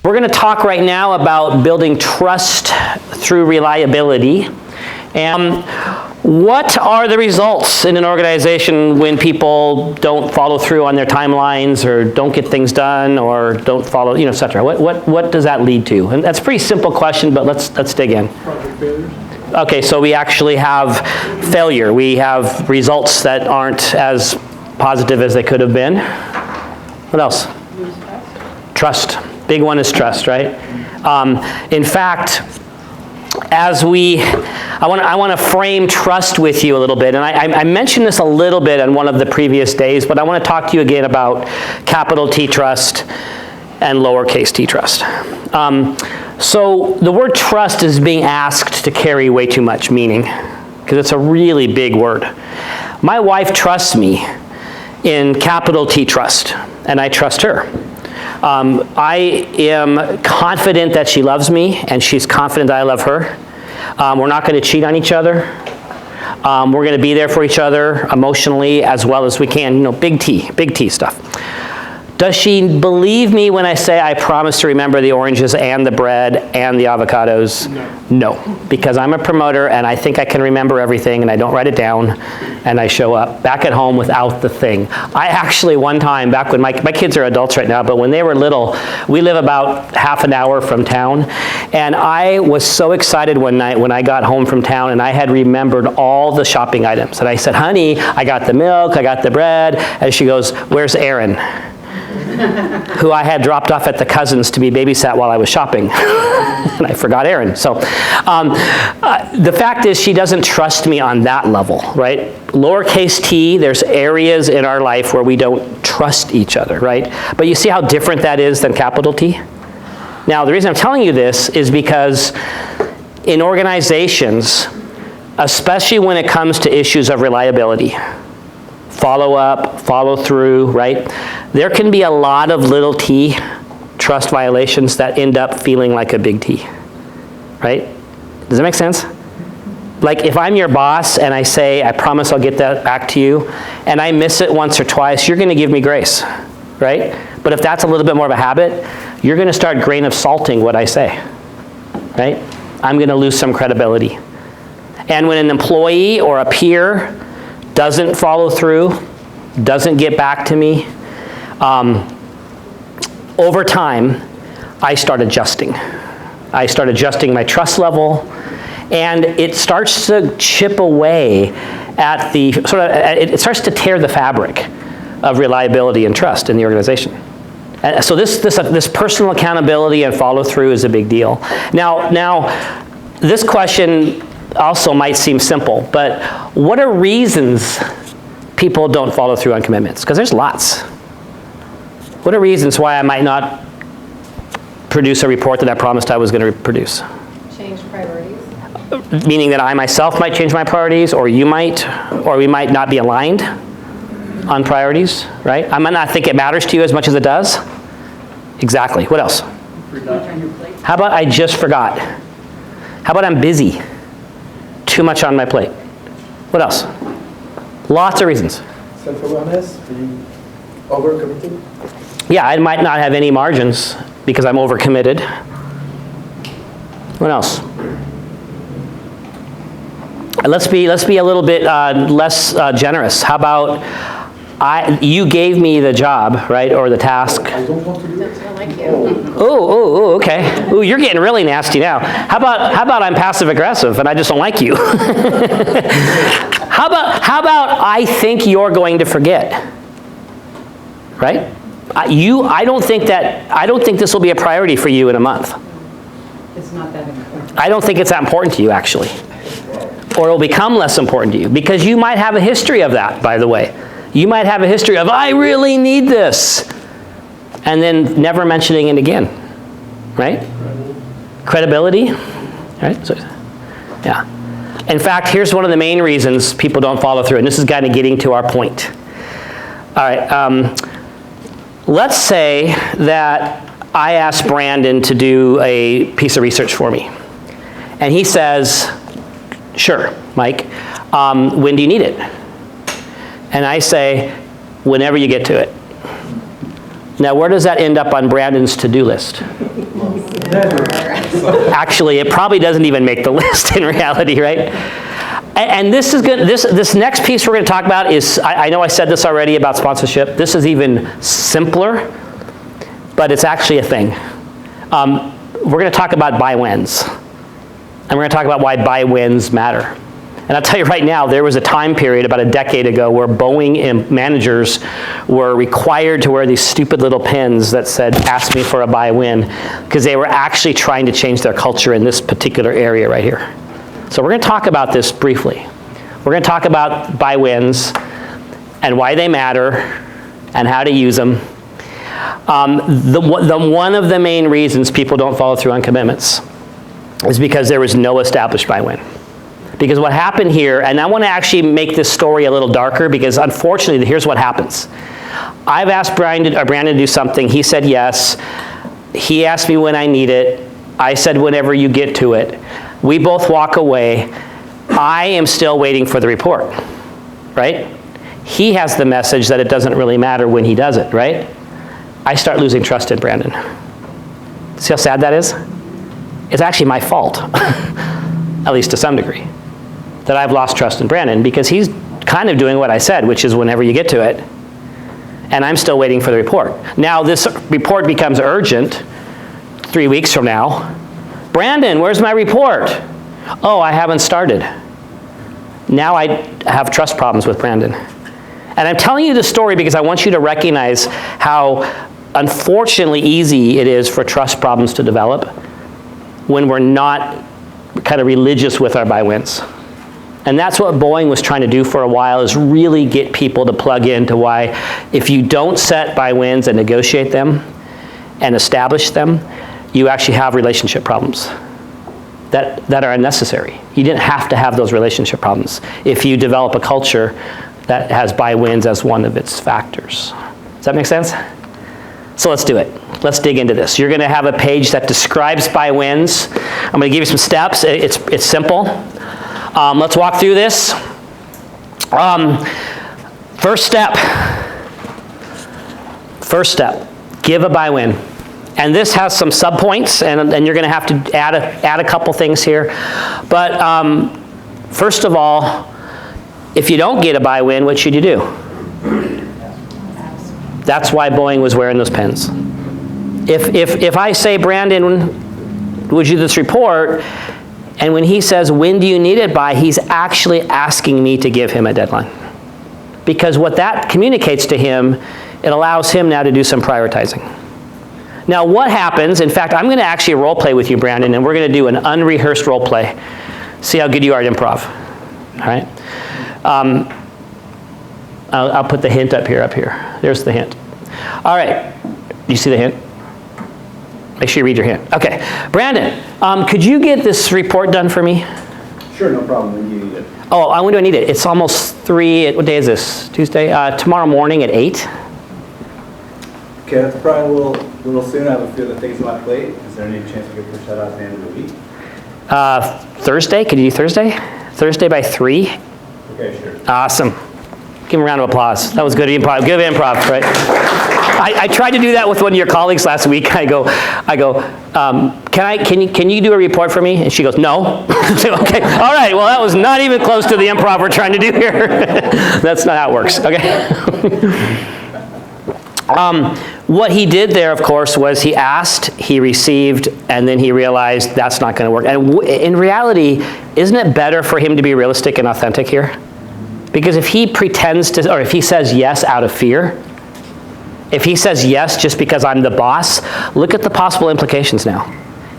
We're going to talk right now about building trust through reliability. And what are the results in an organization when people don't follow through on their timelines or don't get things done or don't follow, et cetera? What does that lead to? And that's a pretty simple question, but let's dig in. Project failures. Okay, so we actually have failure. We have results that aren't as positive as they could have been. What else? Trust. Big one is trust, right? In fact, I want to frame trust with you a little bit, and I mentioned this a little bit on one of the previous days, but I want to talk to you again about capital T trust and lowercase t trust. So the word trust is being asked to carry way too much meaning, because it's a really big word. My wife trusts me in capital T trust, and I trust her. I am confident that she loves me, and she's confident that I love her. We're not going to cheat on each other. We're going to be there for each other emotionally as well as we can. Big T stuff. Does she believe me when I say I promise to remember the oranges and the bread and the avocados? No, because I'm a promoter and I think I can remember everything and I don't write it down and I show up back at home without the thing. I actually one time, back when my kids are adults right now, but when they were little, we live about half an hour from town, and I was so excited one night when I got home from town and I had remembered all the shopping items. And I said, honey, I got the milk, I got the bread, and she goes, where's Aaron? Who I had dropped off at the cousin's to be babysat while I was shopping. And I forgot Aaron. So the fact is she doesn't trust me on that level, right? Lowercase t, there's areas in our life where we don't trust each other, right? But you see how different that is than capital T? Now, the reason I'm telling you this is because in organizations, especially when it comes to issues of reliability, follow up, follow through, right? There can be a lot of little t trust violations that end up feeling like a big T, right? Does that make sense? Like if I'm your boss and I say, I promise I'll get that back to you, and I miss it once or twice, you're going to give me grace, right? But if that's a little bit more of a habit, you're going to start grain of salting what I say, right? I'm going to lose some credibility. And when an employee or a peer doesn't follow through, doesn't get back to me, over time, I start adjusting. I start adjusting my trust level, and it starts to chip away at the, it starts to tear the fabric of reliability and trust in the organization. So this personal accountability and follow through is a big deal. Now, this question also might seem simple, but what are reasons people don't follow through on commitments? Because there's lots. What are reasons why I might not produce a report that I promised I was going to produce? Change priorities. Meaning that I myself might change my priorities, or you might, or we might not be aligned on priorities, right? I might not think it matters to you as much as it does. Exactly. What else? How about I just forgot? How about I'm busy? Too much on my plate. What else? Lots of reasons. Self-awareness, being overcommitted. Yeah, I might not have any margins because I'm overcommitted. What else? Let's be a little bit less generous. How about you gave me the job, right, or the task? I don't want to do it. I like you. Oh, okay. Ooh, you're getting really nasty now. How about I'm passive aggressive and I just don't like you? How about I think you're going to forget? Right? I don't think this will be a priority for you in a month. It's not that important. I don't think it's that important to you, actually. Or it'll become less important to you, because you might have a history of that, by the way. You might have a history of, I really need this, and then never mentioning it again, right? Credibility, right? So, yeah. In fact, here's one of the main reasons people don't follow through, and this is kind of getting to our point. All right, let's say that I asked Brandon to do a piece of research for me. And he says, sure, Mike, when do you need it? And I say, whenever you get to it. Now, where does that end up on Brandon's to-do list? Actually, it probably doesn't even make the list in reality, right? And this is good. This next piece we're going to talk about is, I know I said this already about sponsorship. This is even simpler, but it's actually a thing. We're going to talk about buy-wins. And we're going to talk about why buy-wins matter. And I'll tell you right now, there was a time period about a decade ago where Boeing managers were required to wear these stupid little pins that said, ask me for a buy-win, because they were actually trying to change their culture in this particular area right here. So we're going to talk about this briefly. We're going to talk about buy-wins and why they matter and how to use them. One of the main reasons people don't follow through on commitments is because there was no established buy-win. Because what happened here, and I want to actually make this story a little darker, because unfortunately, here's what happens. I've asked Brandon to do something. He said yes. He asked me when I need it. I said whenever you get to it. We both walk away. I am still waiting for the report, right? He has the message that it doesn't really matter when he does it, right? I start losing trust in Brandon. See how sad that is? It's actually my fault, at least to some degree, that I've lost trust in Brandon, because he's kind of doing what I said, which is whenever you get to it, and I'm still waiting for the report. Now, this report becomes urgent 3 weeks from now. Brandon, where's my report? Oh, I haven't started. Now I have trust problems with Brandon. And I'm telling you this story because I want you to recognize how unfortunately easy it is for trust problems to develop when we're not kind of religious with our buy-wins. And that's what Boeing was trying to do for a while, is really get people to plug into why if you don't set buy-wins and negotiate them and establish them, you actually have relationship problems that are unnecessary. You didn't have to have those relationship problems if you develop a culture that has buy-wins as one of its factors. Does that make sense? So let's do it. Let's dig into this. You're going to have a page that describes buy-wins. I'm going to give you some steps. It's simple. Let's walk through this. First step, give a buy-win. And this has some subpoints, and you're going to have to add a couple things here. But first of all, if you don't get a buy-win, what should you do? That's why Boeing was wearing those pins. If I say, Brandon, would you do this report? And when he says, when do you need it by, he's actually asking me to give him a deadline. Because what that communicates to him, it allows him now to do some prioritizing. Now what happens, in fact, I'm going to actually role play with you, Brandon, and we're going to do an unrehearsed role play. See how good you are at improv. All right? I'll put the hint up here. There's the hint. All right. Do you see the hint? Make sure you read your hint. Okay. Brandon, could you get this report done for me? Sure, no problem. When do you need it? Oh, when do I need it? It's almost 3. What day is this? Tuesday? Tomorrow morning at 8. Okay, that's probably a little soon. I have a few other things on my plate. Is there any chance we could push that out at the end of the week? Thursday? Could you do Thursday? Thursday by 3? Okay, sure. Awesome. Give him a round of applause. That was good improv. Good improv, right? I tried to do that with one of your colleagues last week. I go. Can you do a report for me? And she goes, no. Okay. All right. Well, that was not even close to the improv we're trying to do here. That's not how it works. Okay. What he did there, of course, was he asked, he received, and then he realized that's not going to work. And in reality, isn't it better for him to be realistic and authentic here? Because if he pretends to, or if he says yes out of fear, if he says yes just because I'm the boss, look at the possible implications now.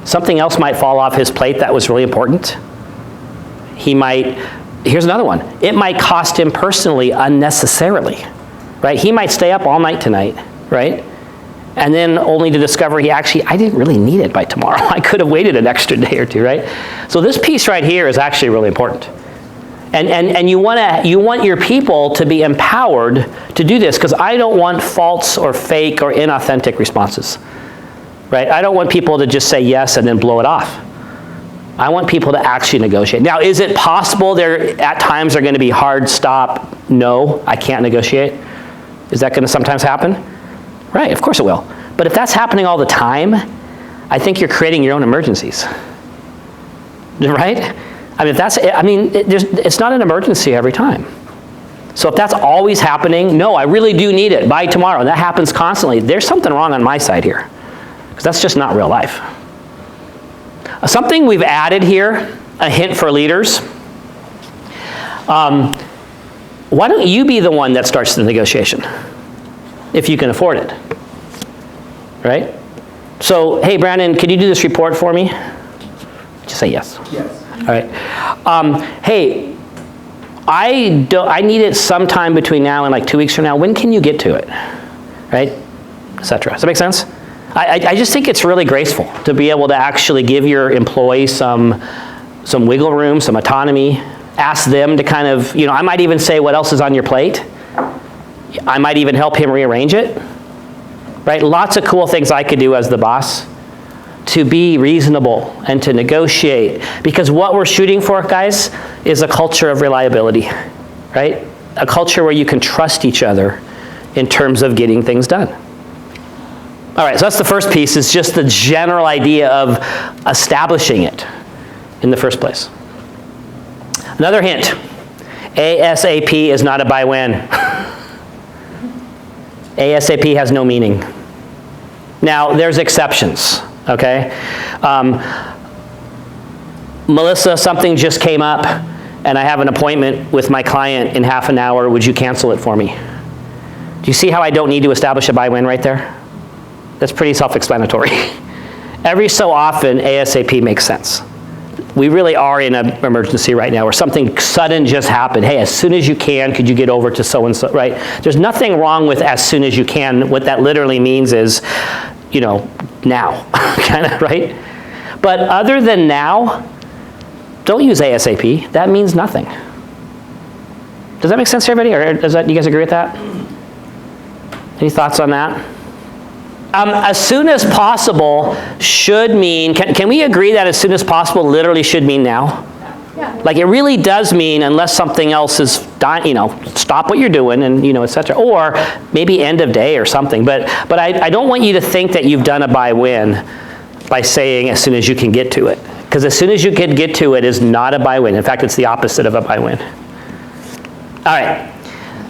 Something else might fall off his plate that was really important. Here's another one. It might cost him personally unnecessarily, right? He might stay up all night tonight, right? And then only to discover I didn't really need it by tomorrow. I could have waited an extra day or two, right? So this piece right here is actually really important. And you want your people to be empowered to do this, because I don't want false or fake or inauthentic responses. right? I don't want people to just say yes and then blow it off. I want people to actually negotiate. Now, is it possible there at times are going to be hard stop, no, I can't negotiate? Is that going to sometimes happen? Right, of course it will. But if that's happening all the time, I think you're creating your own emergencies. Right? It's not an emergency every time. So if that's always happening, no, I really do need it by tomorrow, and that happens constantly, there's something wrong on my side here, because that's just not real life. Something we've added here, a hint for leaders. Why don't you be the one that starts the negotiation, if you can afford it, right? So, hey, Brandon, could you do this report for me? Just say yes. Yes. All right. Hey, I need it sometime between now and like 2 weeks from now. When can you get to it? Right? Etc. Does that make sense? I just think it's really graceful to be able to actually give your employees some wiggle room, some autonomy. Ask them to kind of, I might even say, what else is on your plate? I might even help him rearrange it. Right? Lots of cool things I could do as the boss to be reasonable and to negotiate. Because what we're shooting for, guys, is a culture of reliability, right? A culture where you can trust each other in terms of getting things done. All right, so that's the first piece, is just the general idea of establishing it in the first place. Another hint, ASAP is not a by-win. ASAP has no meaning. Now, there's exceptions, okay? Melissa, something just came up, and I have an appointment with my client in half an hour. Would you cancel it for me? Do you see how I don't need to establish a by-win right there? That's pretty self-explanatory. Every so often, ASAP makes sense. We really are in an emergency right now where something sudden just happened. Hey, as soon as you can, could you get over to so-and-so, right? There's nothing wrong with as soon as you can. What that literally means is, now, kind of, right? But other than now, don't use ASAP. That means nothing. Does that make sense to everybody? Or you guys agree with that? Any thoughts on that? As soon as possible should mean, can we agree that as soon as possible literally should mean now? Yeah. Like it really does mean, unless something else is dying, stop what you're doing and, et cetera. Or maybe end of day or something. But I don't want you to think that you've done a by-win by saying as soon as you can get to it. Because as soon as you can get to it is not a by-win. In fact, it's the opposite of a by-win. All right.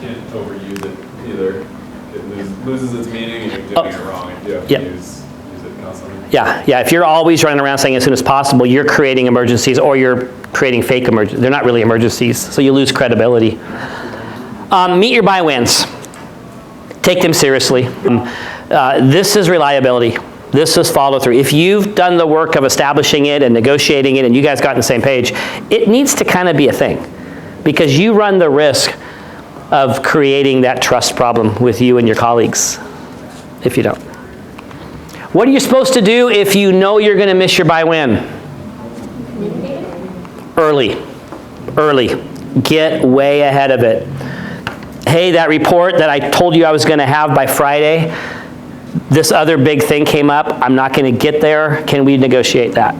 You can't overuse it either. It loses its meaning and you're doing it wrong. You have to use it constantly. Yeah. If you're always running around saying as soon as possible, you're creating emergencies or you're creating fake emergencies. They're not really emergencies, so you lose credibility. Meet your by-wins. Take them seriously. This is reliability. This is follow-through. If you've done the work of establishing it and negotiating it and you guys got on the same page, it needs to kind of be a thing because you run the risk of creating that trust problem with you and your colleagues if you don't. What are you supposed to do if you know you're going to miss your by-win? Early. Get way ahead of it. Hey, that report that I told you I was going to have by Friday, this other big thing came up. I'm not going to get there. Can we negotiate that?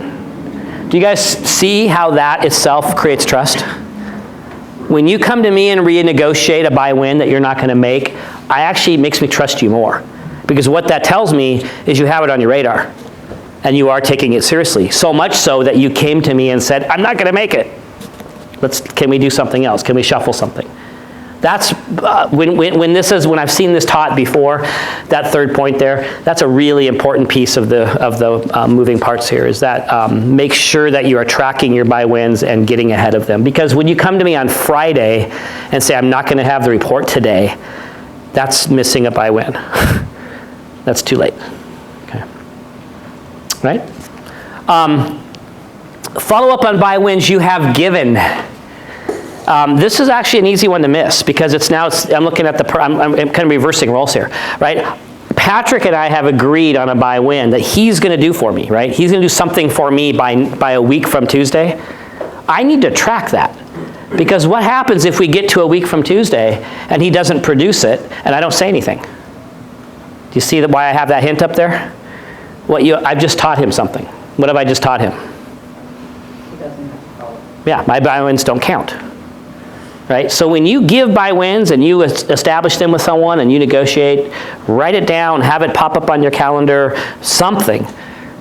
Do you guys see how that itself creates trust? When you come to me and renegotiate a by-win that you're not going to make, it makes me trust you more. Because what that tells me is you have it on your radar. And you are taking it seriously. So much so that you came to me and said, I'm not going to make it. Can we do something else? Can we shuffle something? That's when I've seen this taught before, that third point there, that's a really important piece of the moving parts here, is that make sure that you are tracking your by-wins and getting ahead of them. Because when you come to me on Friday and say, I'm not going to have the report today, that's missing a by-win. That's too late. Okay. Right? Follow up on by-wins you have given. This is actually an easy one to miss because I'm looking at I'm kind of reversing roles here, right? Patrick and I have agreed on a by-win that he's going to do for me, right? He's going to do something for me by a week from Tuesday. I need to track that because what happens if we get to a week from Tuesday and he doesn't produce it and I don't say anything? Do you see why I have that hint up there? I've just taught him something. What have I just taught him? He doesn't have to follow. Yeah, my buy-wins don't count. Right? So when you give buy-wins and you establish them with someone and you negotiate, write it down, have it pop up on your calendar, something.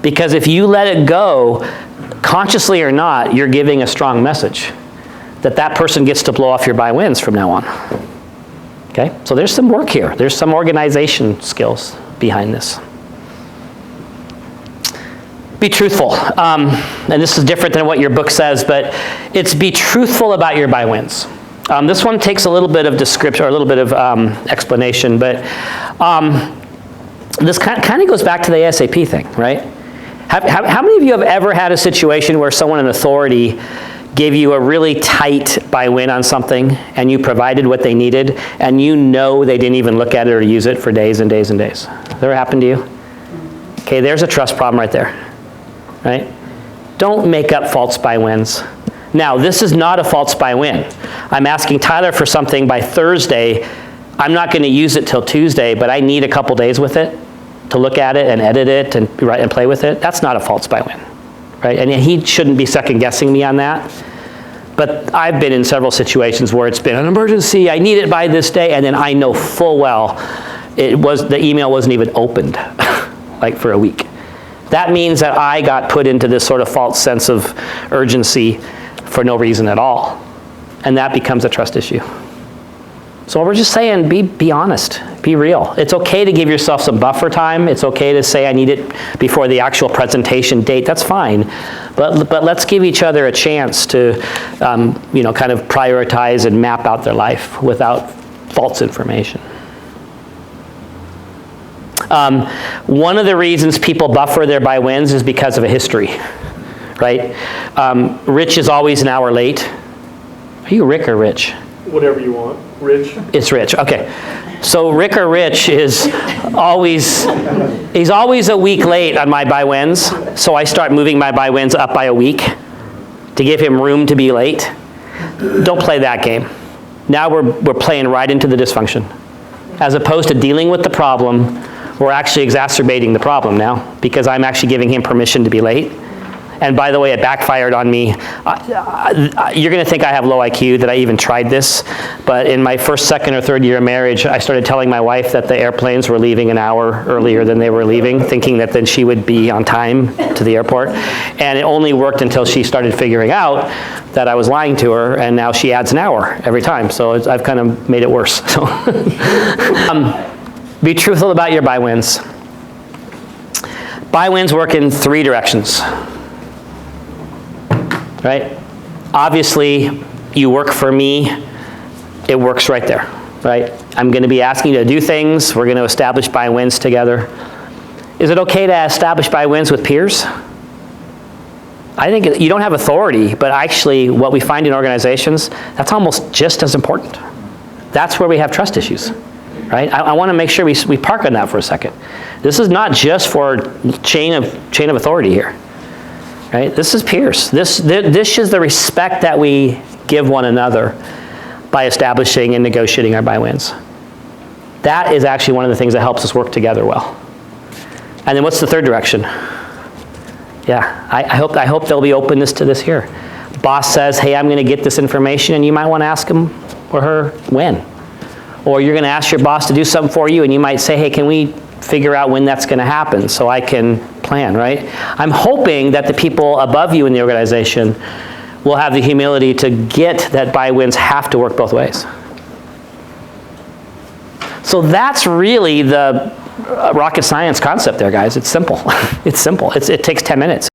Because if you let it go, consciously or not, you're giving a strong message that that person gets to blow off your buy-wins from now on. Okay? So there's some work here. There's some organization skills behind this. Be truthful. And this is different than what your book says, but it's be truthful about your buy-wins. This one takes a little bit of description, or a little bit of explanation, but this kind of goes back to the ASAP thing, right? How many of you have ever had a situation where someone in authority gave you a really tight buy-win on something, and you provided what they needed, and you know they didn't even look at it or use it for days and days and days? Has that ever happened to you? Okay, there's a trust problem right there, right? Don't make up false buy-wins. Now, this is not a false buy-win. I'm asking Tyler for something by Thursday. I'm not going to use it till Tuesday, but I need a couple days with it to look at it and edit it and write and play with it. That's not a false buy-win, right? And he shouldn't be second-guessing me on that. But I've been in several situations where it's been an emergency, I need it by this day, and then I know full well the email wasn't even opened, like for a week. That means that I got put into this sort of false sense of urgency for no reason at all. And that becomes a trust issue. So we're just saying, be honest, be real. It's okay to give yourself some buffer time. It's okay to say I need it before the actual presentation date. That's fine. But let's give each other a chance to kind of prioritize and map out their life without false information. One of the reasons people buffer their buy-wins is because of a history, right? Rich is always an hour late. Are you Rick or Rich? Whatever you want. Rich? It's Rich, okay. So Rick or Rich is always a week late on my buy-wins, so I start moving my buy-wins up by a week to give him room to be late. Don't play that game. Now we're playing right into the dysfunction. As opposed to dealing with the problem, we're actually exacerbating the problem now because I'm actually giving him permission to be late. And by the way, it backfired on me. You're going to think I have low IQ, that I even tried this. But in my first, second, or third year of marriage, I started telling my wife that the airplanes were leaving an hour earlier than they were leaving, thinking that then she would be on time to the airport. And it only worked until she started figuring out that I was lying to her, and now she adds an hour every time. So I've kind of made it worse. So be truthful about your buy-wins. Buy-wins work in 3 directions. Right? Obviously, you work for me, it works right there, right? I'm going to be asking you to do things. We're going to establish buy-wins together. Is it okay to establish buy-wins with peers? I think you don't have authority, but actually what we find in organizations, that's almost just as important. That's where we have trust issues, right? I want to make sure we park on that for a second. This is not just for chain of authority here. Right? This is peers. This is the respect that we give one another by establishing and negotiating our buy-wins. That is actually one of the things that helps us work together well. And then what's the third direction? Yeah, I hope there'll be openness to this here. Boss says, hey, I'm going to get this information, and you might want to ask him or her when. Or you're going to ask your boss to do something for you, and you might say, hey, can we figure out when that's going to happen so I can plan, right? I'm hoping that the people above you in the organization will have the humility to get that buy-wins have to work both ways. So that's really the rocket science concept there, guys. It's simple. It's simple. It takes 10 minutes.